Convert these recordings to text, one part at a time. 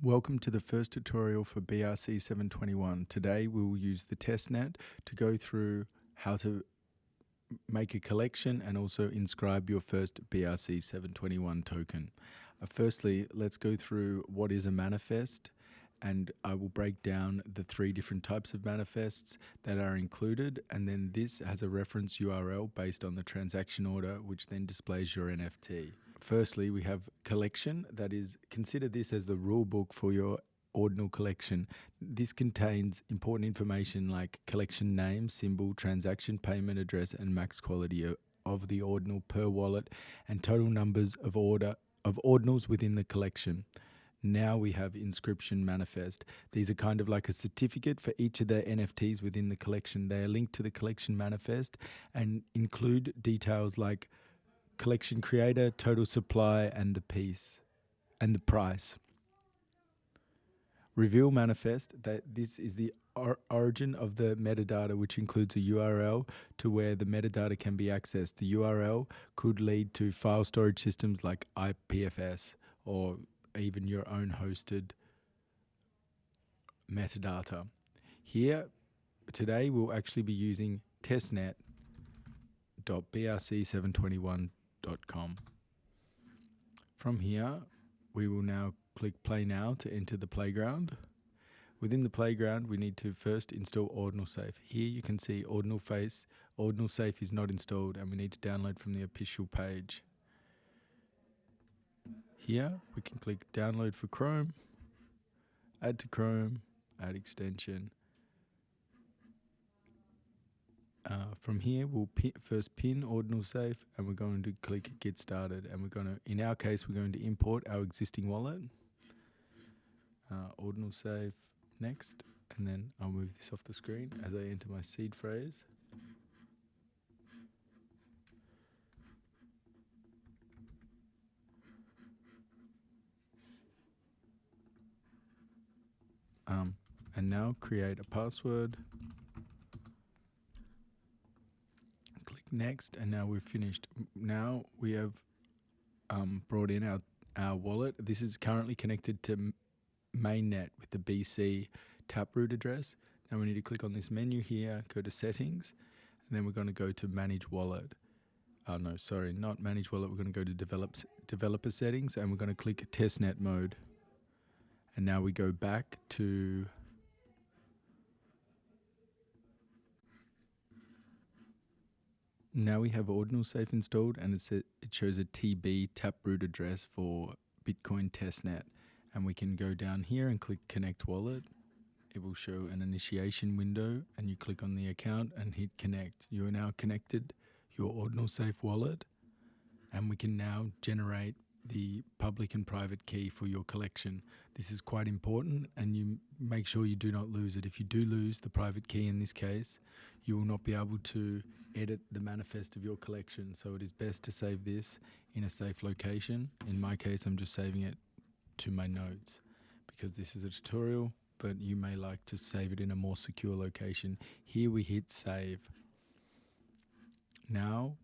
Welcome to the first tutorial for BRC721. Today we will use the testnet to go through how to make a collection and also inscribe your first BRC721 token. Firstly, let's go through what is a manifest, and I will break down the three different types of manifests that are included, and then this has a reference URL based on the transaction order, which then displays your NFT. Firstly, we have collection. That is, consider this as the rule book for your ordinal collection. This contains important information like collection name, symbol, transaction payment address, and max quality of the ordinal per wallet, and total numbers of ordinals within the collection. Now we have inscription manifest. These are kind of like a certificate for each of the NFTs within the collection. They are linked to the collection manifest and include details like collection creator, total supply, and the piece and the price. Reveal manifest, that this is the origin of the metadata, which includes a URL to where the metadata can be accessed. The URL could lead to file storage systems like IPFS or even your own hosted metadata. Here today we'll actually be using testnet.brc721.com. From here, we will now click play now to enter the playground. Within the playground, we need to first install Ordinal Safe. Here you can see Ordinal Safe is not installed, and we need to download from the official page. Here we can click download for Chrome, add to Chrome, add extension. From here, we'll first pin Ordinal Safe, and we're going to click Get Started. And we're going to, in our case, we're going to import our existing wallet. Ordinal Safe, next, and then I'll move this off the screen as I enter my seed phrase. And now create a password. Click next, and now we've finished. Now we have brought in our wallet. This is currently connected to mainnet with the BC taproot address. Now we need to click on this menu here, go to settings, and then we're going to go to manage wallet. No, sorry, not manage wallet. We're going to go to developer settings, and we're going to click testnet mode. And now we go back to now we have Ordinal Safe installed, and it shows a TB taproot address for Bitcoin testnet. And we can go down here and click connect wallet. It will show an initiation window, and you click on the account and hit connect. You are now connected your Ordinal Safe wallet, and we can now generate the public and private key for your collection. This is quite important, and you make sure you do not lose it. If you do lose the private key in this case, you will not be able to edit the manifest of your collection. So it is best to save this in a safe location. In my case, I'm just saving it to my notes because this is a tutorial, but you may like to save it in a more secure location. Here we hit save. Now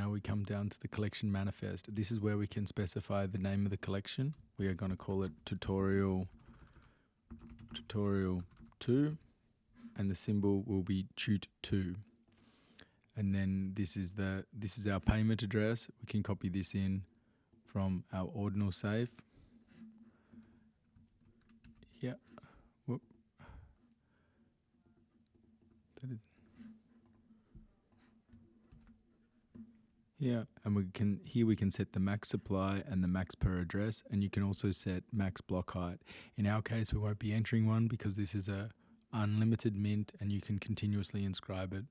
we come down to the collection manifest. This is where we can specify the name of the collection. We are going to call it tutorial 2, and the symbol will be tut2. And then this is our payment address. We can copy this in from our Ordinal Safe. Yeah. Whoop. That is. Yeah, and here we can set the max supply and the max per address, and you can also set max block height. In our case, we won't be entering one because this is a unlimited mint, and you can continuously inscribe it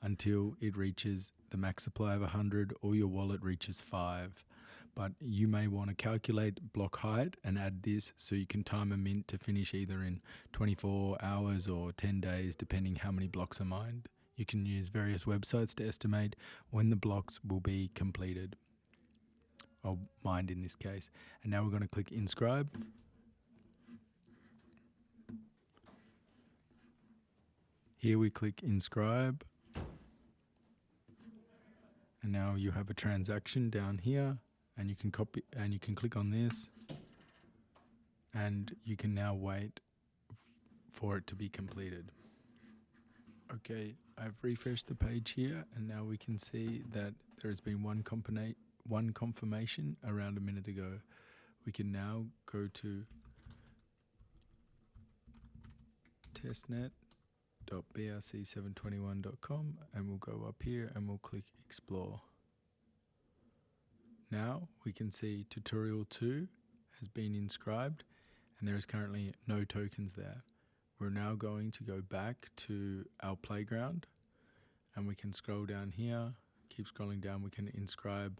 until it reaches the max supply of 100 or your wallet reaches 5. But you may want to calculate block height and add this so you can time a mint to finish either in 24 hours or 10 days, depending how many blocks are mined. You can use various websites to estimate when the blocks will be completed, or mined in this case. And now we're going to click inscribe. Here we click inscribe. And now you have a transaction down here, and you can copy and you can click on this and you can now wait for it to be completed. Okay, I've refreshed the page here, and now we can see that there has been one confirmation around a minute ago. We can now go to testnet.brc721.com, and we'll go up here and we'll click explore. Now we can see tutorial 2 has been inscribed, and there is currently no tokens there. We're now going to go back to our playground, and we can scroll down here, keep scrolling down, we can inscribe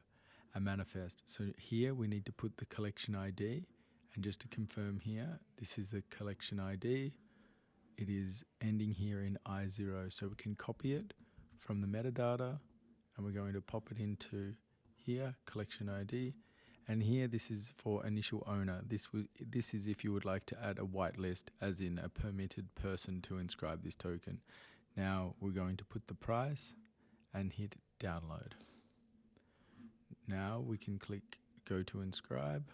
a manifest. So here we need to put the collection ID, and just to confirm here, this is the collection ID. It is ending here in I0, so we can copy it from the metadata, and we're going to pop it into here, collection ID, and here this is for initial owner. This is if you would like to add a whitelist, as in a permitted person to inscribe this token. Now we're going to put the price and hit download. Now we can click go to inscribe.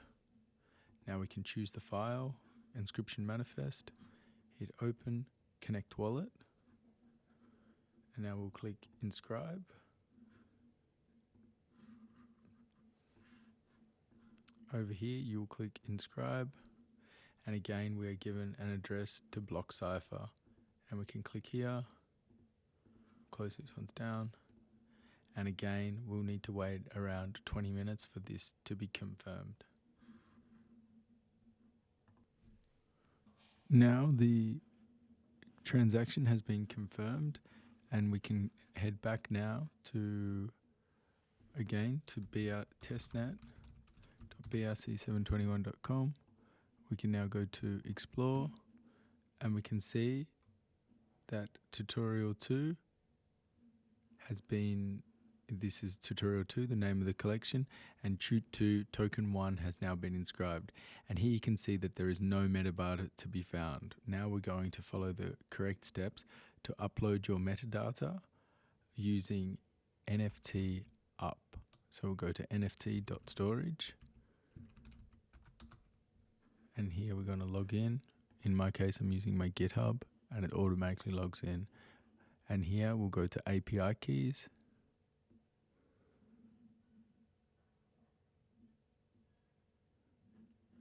Now we can choose the file, inscription manifest, hit open, connect wallet, and now we'll click inscribe. Over here you will click inscribe, and again we are given an address to block cipher, and we can click here, close these ones down, and again we'll need to wait around 20 minutes for this to be confirmed. Now the transaction has been confirmed, and we can head back now to testnet.brc721.com. We can now go to explore, and we can see that tutorial 2 has been, this is tutorial 2, the name of the collection, and Toot2 token 1 has now been inscribed. And here you can see that there is no metadata to be found. Now we're going to follow the correct steps to upload your metadata using NFT up. So we'll go to nft.storage, and here we're going to log in. In my case, I'm using my GitHub, and it automatically logs in. And here we'll go to API keys,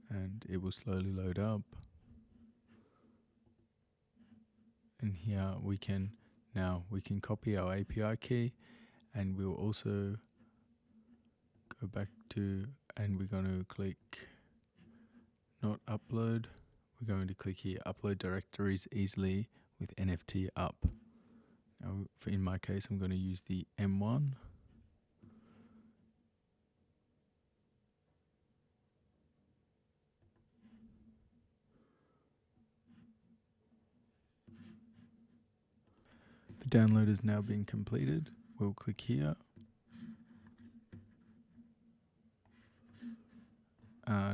and it will slowly load up. And here we can copy our API key, and we'll also go back to, and we're going to click not upload. We're going to click here, upload directories easily with NFT up. Now, in my case, I'm going to use the M1. The download has now been completed. We'll click here.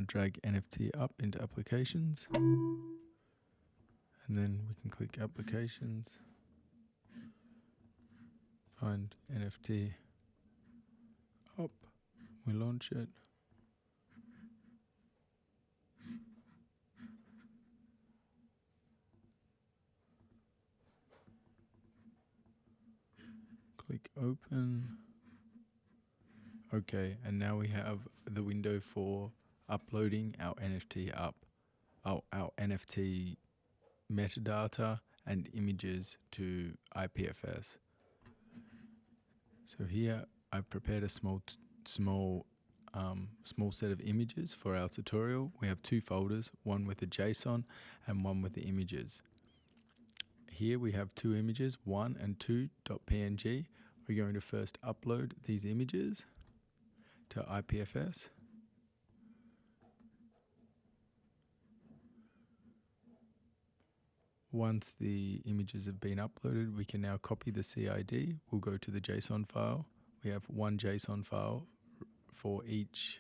Drag NFT up into applications, and then we can click applications, find NFT up, we launch it, click open. Okay, and now we have the window for uploading our NFT up, our NFT metadata and images to IPFS. So here I've prepared a small set of images for our tutorial. We have 2 folders, one with the JSON and one with the images. Here we have 2 images, 1 and 2.png. We're going to first upload these images to IPFS. Once the images have been uploaded, we can now copy the CID. We'll go to the JSON file. We have 1 JSON file for each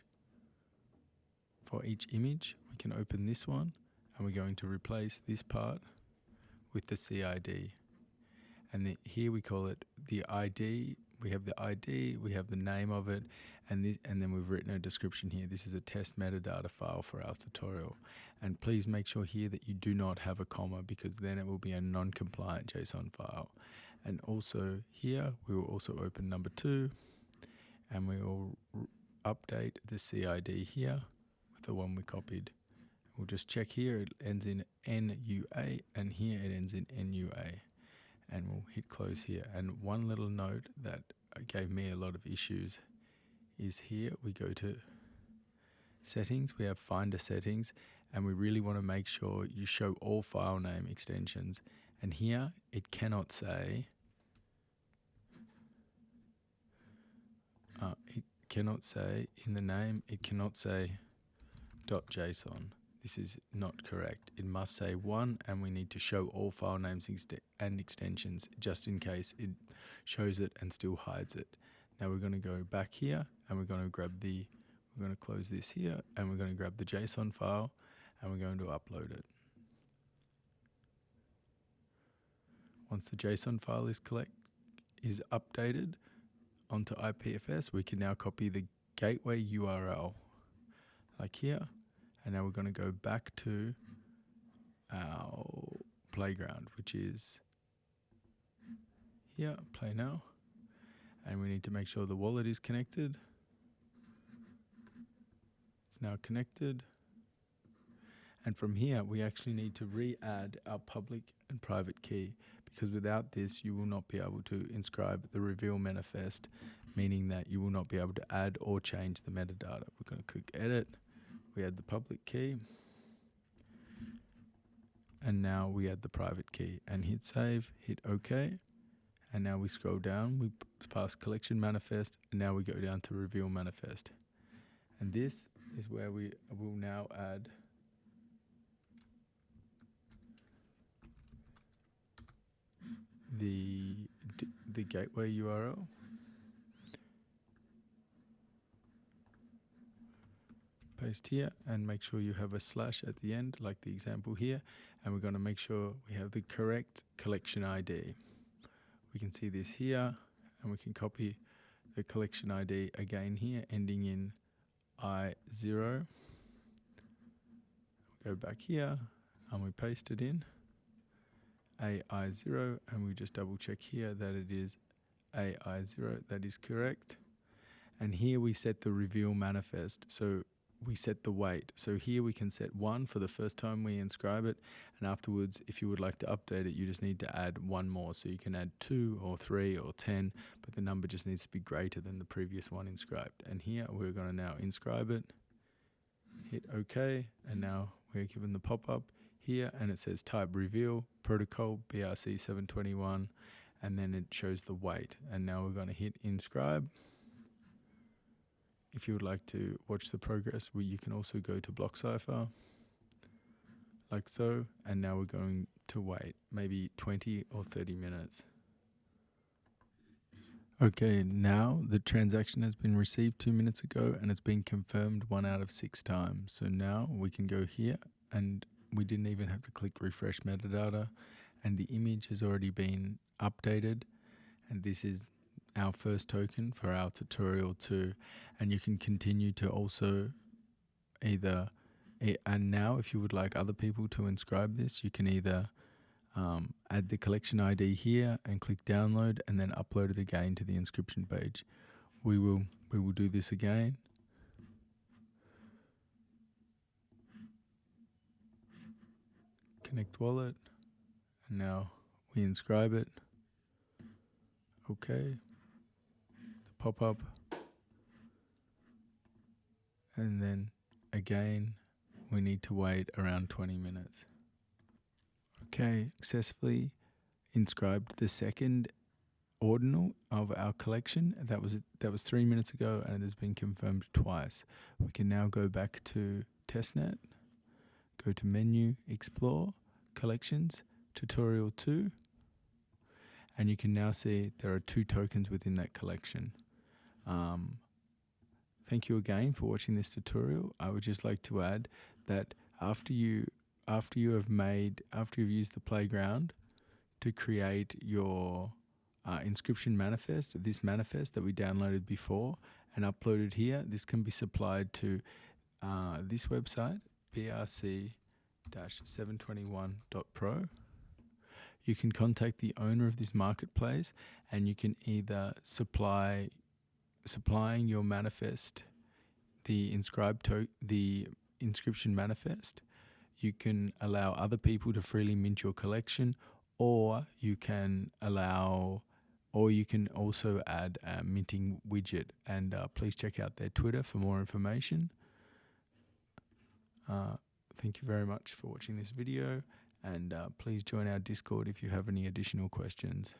image. We can open this one, and we're going to replace this part with the CID. And here we call it the ID. we have the ID, we have the name of it, and then we've written a description here. This is a test metadata file for our tutorial. And please make sure here that you do not have a comma, because then it will be a non-compliant JSON file. And also here, we will also open number 2, and we will update the CID here with the one we copied. We'll just check here, it ends in NUA, and here it ends in NUA. And we'll hit close here. And one little note that gave me a lot of issues is here we go to settings, we have Finder settings, and we really want to make sure you show all file name extensions. And here it cannot say, in the name, it cannot say .json. This is not correct. It must say one, and we need to show all file names and extensions, just in case it shows it and still hides it. Now we're going to go back here, and we're going to close this here, and we're going to grab the JSON file, and we're going to upload it. Once the JSON file is updated onto IPFS, we can now copy the gateway URL, like here. And now we're going to go back to our playground, which is here, play now. And we need to make sure the wallet is connected. It's now connected. And from here, we actually need to re-add our public and private key, because without this, you will not be able to inscribe the reveal manifest, meaning that you will not be able to add or change the metadata. We're going to click edit. We add the public key, and now we add the private key, and hit save, hit OK, and now we scroll down, we pass collection manifest, and now we go down to reveal manifest. And this is where we will now add the gateway URL. Paste here, and make sure you have a slash at the end, like the example here, and we're going to make sure we have the correct collection ID. We can see this here, and we can copy the collection ID again here, ending in I0. Go back here, and we paste it in AI0, and we just double check here that it is AI0, that is correct. And here we set the reveal manifest, so we set the weight. So here we can set 1 for the first time we inscribe it, and afterwards, if you would like to update it, you just need to add 1 more. So you can add 2 or 3 or 10, but the number just needs to be greater than the previous one inscribed. And here we're going to now inscribe it, hit OK, and now we're given the pop-up here, and it says type reveal, protocol, BRC721, and then it shows the weight. And now we're going to hit inscribe. If you would like to watch the progress, you can also go to block cipher, like so, and now we're going to wait maybe 20 or 30 minutes. Okay, now the transaction has been received 2 minutes ago, and it's been confirmed 1 out of 6 times. So now we can go here, and we didn't even have to click refresh metadata, and the image has already been updated, and this is our first token for our tutorial 2. And you can continue to also either, and now if you would like other people to inscribe this, you can either add the collection ID here and click download, and then upload it again to the inscription page. We will do this again. Connect wallet, and now we inscribe it. Okay. Pop-up, and then again we need to wait around 20 minutes. Okay, successfully inscribed the second ordinal of our collection. That was 3 minutes ago, and it has been confirmed twice. We can now go back to testnet, go to menu, explore, collections, tutorial 2, and you can now see there are 2 tokens within that collection. Thank you again for watching this tutorial. I would just like to add that after you've used the playground to create your inscription manifest, this manifest that we downloaded before and uploaded here. This can be supplied to this website, BRC721.pro. You can contact the owner of this marketplace, and you can either supplying your manifest, the inscription manifest. You can allow other people to freely mint your collection, or you can also add a minting widget. And please check out their Twitter for more information. Thank you very much for watching this video, and please join our Discord if you have any additional questions.